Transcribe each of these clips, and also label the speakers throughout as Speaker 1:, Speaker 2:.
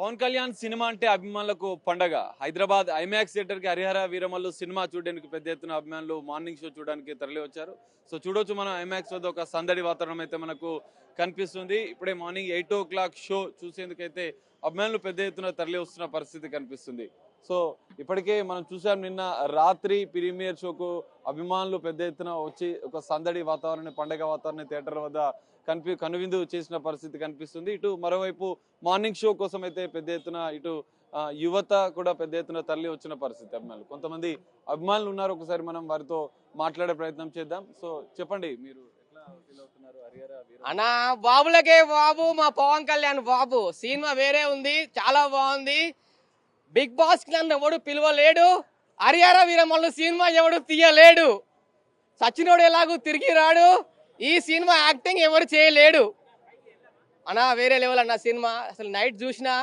Speaker 1: Pawan Kalyan cinema అంటే అభిమానులకు పండగ. హైదరాబాద్ ఐమాక్స్ థియేటర్ కి హరిహర వీరమల్లు సినిమా చూడడానికి పెద్ద ఎత్తున అభిమానులు మార్నింగ్ షో చూడడానికి తరలి వచ్చారు. సో చూడొచ్చు మనం ఐమాక్స్ వద్ద ఒక సందడి వాతావరణం అయితే మనకు కనిపిస్తుంది. ఇప్పుడే మార్నింగ్ 8 o'clock షో చూసేందుకైతే అభిమానులు పెద్ద ఎత్తున తరలి వస్తున్న పరిస్థితి కనిపిస్తుంది. సో ఇప్పటికే మనం చూసాం, నిన్న రాత్రి ప్రీమియర్ షోకు అభిమానులు పెద్ద ఎత్తున వచ్చి ఒక సందడి వాతావరణం, పండగ వాతావరణం థియేటర్ వద్ద కనువిందు చేసిన పరిస్థితి కనిపిస్తుంది. ఇటు మరోవైపు మార్నింగ్ షో కోసం అయితే పెద్ద ఎత్తున ఇటు యువత కూడా పెద్ద ఎత్తున తరలి వచ్చిన పరిస్థితి. అభిమానులు, కొంతమంది అభిమానులు ఉన్నారు, ఒకసారి మనం వారితో మాట్లాడే ప్రయత్నం చేద్దాం. సో చెప్పండి, మీరు ఎట్లా ఫీల్ అవుతున్నారు?
Speaker 2: అన్నా బాబులకే బాబు, మా పవన్ కళ్యాణ్ బాబు సినిమా వేరే ఉంది, చాలా బాగుంది. బిగ్ బాస్ కి నన్ను ఎవడు పిలవలేడు, హరిహర వీరమల్లు సినిమా ఎవడు తీయలేడు, సచినోడు ఎలాగూ తిరిగి రాడు, ఈ సినిమా యాక్టింగ్ ఎవరు చేయలేడు అన్నా. వేరే లెవెల్ అన్న సినిమా. అసలు నైట్ చూసినా,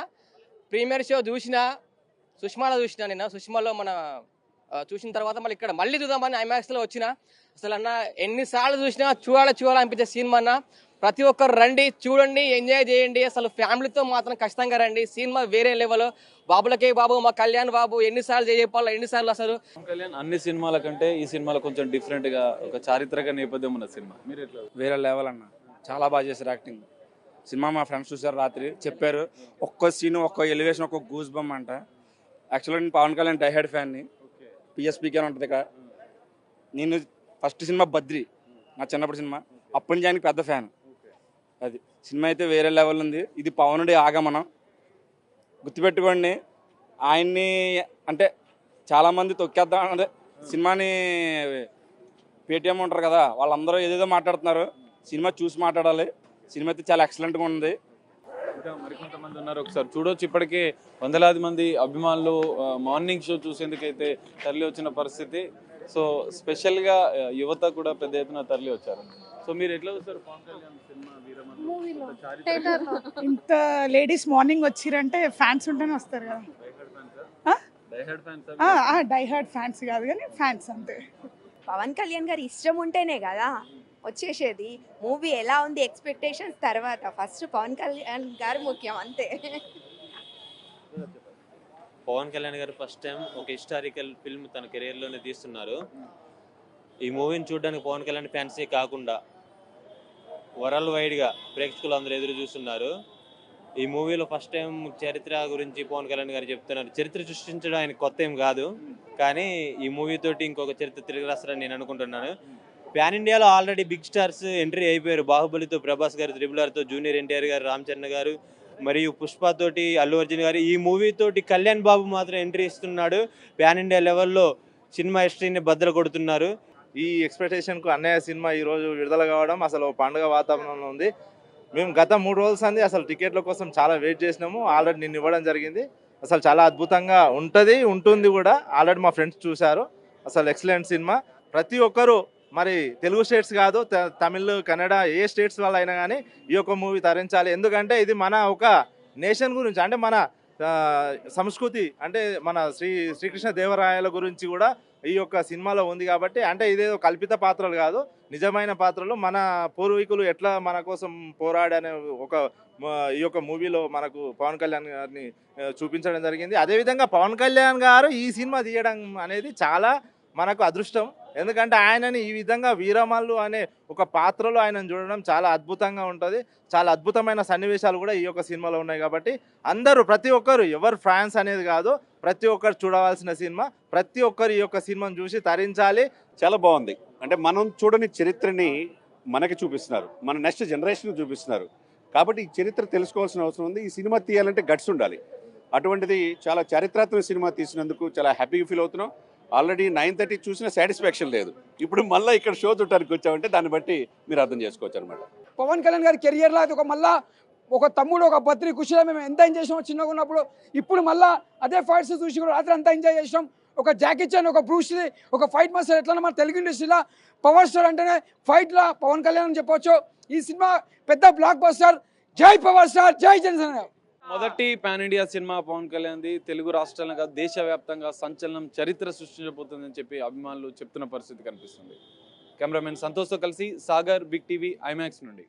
Speaker 2: ప్రీమియర్ షో చూసినా, సుష్మాలో చూసినా, నిన్న సుష్మాలో మన చూసిన తర్వాత మళ్ళీ ఇక్కడ మళ్ళీ చూద్దామని ఐమాక్స్లో వచ్చిన. అసలు అన్న ఎన్నిసార్లు చూసినా చూడాలనిపించే సినిమా అన్న. ప్రతి ఒక్కరు రండి, చూడండి, ఎంజాయ్ చేయండి. అసలు ఫ్యామిలీతో మాత్రం ఖచ్చితంగా రండి. సినిమా వేరే లెవెల్. బాబులకే బాబు, మా కళ్యాణ్ బాబు ఎన్నిసార్లు చెప్పాలో ఎన్నిసార్లు. అసలు
Speaker 1: కళ్యాణ్ అన్ని సినిమాల కంటే ఈ సినిమాలో కొంచెం డిఫరెంట్ గా ఒక చారిత్రక నేపథ్యం ఉన్న సినిమా. మీరు ఎట్లా?
Speaker 3: వేరే లెవెల్ అన్న, చాలా బాగా చేశారు యాక్టింగ్. సినిమా మా ఫ్రెండ్స్ చూసారు, రాత్రి చెప్పారు, ఒక్క సీన్, ఒక్క ఎలివేషన్, ఒక్క గూస్ బమ్ అంట. యాక్చువల్గా నేను పవన్ కళ్యాణ్ డైహెడ్ ఫ్యాన్ని. పిఎస్పీకే ఉంటుంది ఇక్కడ. నేను ఫస్ట్ సినిమా బద్రి, నా చిన్నప్పటి సినిమా, అప్పటి నుంచి ఆయనకి పెద్ద ఫ్యాన్. అది సినిమా అయితే వేరే లెవెల్ ఉంది. ఇది పవనుడి ఆగమనం, గుర్తుపెట్టుకోండి. ఆయన్ని అంటే చాలామంది తొక్కేద్దాం, అదే సినిమాని పేటీఎం ఉంటారు కదా, వాళ్ళందరూ ఏదేదో మాట్లాడుతున్నారు. సినిమా చూసి మాట్లాడాలి. సినిమా అయితే చాలా ఎక్సలెంట్గా ఉంది.
Speaker 1: ఇంకా మరికొంతమంది ఉన్నారు, ఒకసారి చూడొచ్చు. ఇప్పటికే వందలాది మంది అభిమానులు మార్నింగ్ షో చూసేందుకైతే తరలి వచ్చిన పరిస్థితి. సో స్పెషల్ గా యువత కూడా పెద్ద ఎత్తున తరలి వచ్చారు. సో మీరు ఎట్లా చూస్తారు పవన్ కళ్యాణ్ సినిమా వీరమల్లు?
Speaker 4: ఇంత లేడీస్ మార్నింగ్ వచ్చిరంటే ఫ్యాన్స్ ఉంటేనే వస్తారు కదా. డైహార్డ్ ఫ్యాన్స్ కాదు కానీ ఫ్యాన్స్ అంతే.
Speaker 5: పవన్ కళ్యాణ్ గారి ఇష్టం ఉంటేనే కదా వచ్చేసేది. మూవీ ఎలా ఉంది ఎక్స్పెక్టేషన్స్ తర్వాత, ఫస్ట్ పవన్ కళ్యాణ్ గారు ముఖ్యం అంతే.
Speaker 6: పవన్ కళ్యాణ్ గారు ఫస్ట్ టైం ఒక హిస్టారికల్ ఫిల్మ్ తన కెరీర్లోనే తీస్తున్నారు. ఈ మూవీని చూడడానికి పవన్ కళ్యాణ్ ఫ్యాన్సే కాకుండా వరల్డ్ వైడ్గా ప్రేక్షకులు అందరూ ఎదురు చూస్తున్నారు. ఈ మూవీలో ఫస్ట్ టైం చరిత్ర గురించి పవన్ కళ్యాణ్ గారు చెప్తున్నారు. చరిత్ర సృష్టించడం ఆయన కొత్త ఏం కాదు, కానీ ఈ మూవీ తోటి ఇంకొక చరిత్ర తిరిగి రాస్తారని నేను అనుకుంటున్నాను. ప్యాన్ ఇండియాలో ఆల్రెడీ బిగ్ స్టార్స్ ఎంట్రీ అయిపోయారు. బాహుబలితో ప్రభాస్ గారు, RRRతో జూనియర్ ఎన్టీఆర్ గారు, రామ్ చరణ్ గారు, మరియు పుష్ప తోటి అల్లు అర్జున్ గారు. ఈ మూవీ తోటి కళ్యాణ్ బాబు మాత్రం ఎంట్రీ ఇస్తున్నాడు. ప్యాన్ ఇండియా లెవెల్లో సినిమా హిస్టరీని బద్దలు కొడుతున్నారు.
Speaker 7: ఈ ఎక్స్పెక్టేషన్కు అన్నయ్య సినిమా ఈరోజు విడుదల కావడం అసలు పండుగ వాతావరణంలో ఉంది. మేము గత 3 రోజుల సంది అసలు టికెట్ల కోసం చాలా వెయిట్ చేసినాము. ఆల్రెడీ నిన్న ఇవ్వడం జరిగింది. అసలు చాలా అద్భుతంగా ఉంటుంది కూడా. ఆల్రెడీ మా ఫ్రెండ్స్ చూశారు. అసలు ఎక్సలెంట్ సినిమా. ప్రతి ఒక్కరూ, మరి తెలుగు స్టేట్స్ కాదు, తమిళ్, కన్నడ, ఏ స్టేట్స్ వల్ల అయినా కానీ ఈ యొక్క మూవీ తరించాలి. ఎందుకంటే ఇది మన ఒక నేషన్ గురించి, అంటే మన సంస్కృతి, అంటే మన శ్రీకృష్ణ దేవరాయల గురించి కూడా ఈ యొక్క సినిమాలో ఉంది. కాబట్టి అంటే ఇదేదో కల్పిత పాత్రలు కాదు, నిజమైన పాత్రలు. మన పూర్వీకులు ఎట్లా మన కోసం పోరాడనే ఒక ఈ యొక్క మూవీలో మనకు పవన్ కళ్యాణ్ గారిని చూపించడం జరిగింది. అదేవిధంగా పవన్ కళ్యాణ్ గారు ఈ సినిమా తీయడం అనేది చాలా మనకు అదృష్టం. ఎందుకంటే ఆయనని ఈ విధంగా వీరమల్లు అనే ఒక పాత్రలో ఆయనను చూడడం చాలా అద్భుతంగా ఉంటుంది. చాలా అద్భుతమైన సన్నివేశాలు కూడా ఈ యొక్క సినిమాలో ఉన్నాయి. కాబట్టి అందరూ, ప్రతి ఒక్కరు, ఎవరు ఫ్యాన్స్ అనేది కాదు, ప్రతి ఒక్కరు చూడవలసిన సినిమా. ప్రతి ఒక్కరు ఈ యొక్క సినిమాను చూసి తరించాలి.
Speaker 8: చాలా బాగుంది. అంటే మనం చూడని చరిత్రని మనకి చూపిస్తున్నారు, మన నెక్స్ట్ జనరేషన్ చూపిస్తున్నారు. కాబట్టి ఈ చరిత్ర తెలుసుకోవాల్సిన అవసరం ఉంది. ఈ సినిమా తీయాలంటే గట్స్ ఉండాలి. అటువంటిది చాలా చారిత్రాత్మక సినిమా తీసినందుకు చాలా హ్యాపీగా ఫీల్ అవుతున్నాం. ఆల్రెడీ 9:30 చూసిన సాటిస్ఫాక్షన్ లేదు. ఇప్పుడు మళ్ళీ ఇక్కడ షో చూడటానికి వచ్చామంటే దాన్ని బట్టి మీరు అర్థం చేసుకోవచ్చు అనమాట.
Speaker 9: పవన్ కళ్యాణ్ గారి కెరియర్లో అది ఒక తమ్ముడు, ఒక బద్రి కుషిలో మేము ఎంత ఎంజాయ్ చేసాం చిన్నగా ఉన్నప్పుడు. ఇప్పుడు మళ్ళీ అదే ఫైట్స్ చూసి కూడా రాత్రి అంతా ఎంజాయ్ చేసాం. ఒక జాకీ చాన్, ఒక బ్రూస్ లీ, ఒక ఫైట్ మాస్టర్. ఎట్లా మన తెలుగు ఇండస్ట్రీలో పవర్ స్టార్ అంటేనే ఫైట్లా పవన్ కళ్యాణ్ అని చెప్పొచ్చు. ఈ సినిమా పెద్ద బ్లాక్ బస్టర్. జై పవర్ స్టార్, జై జనసేన.
Speaker 1: మొదటి పాన్ ఇండియా సినిమా పవన్ కళ్యాణ్ది. తెలుగు రాష్ట్రాలను కాదు, దేశవ్యాప్తంగా సంచలనం, చరిత్ర సృష్టించబోతుందని చెప్పి అభిమానులు చెప్తున్న పరిస్థితి కనిపిస్తుంది. కెమెరామెన్ సంతోష్తో కలిసి సాగర్, బిగ్ టీవీ, ఐమాక్స్ నుండి.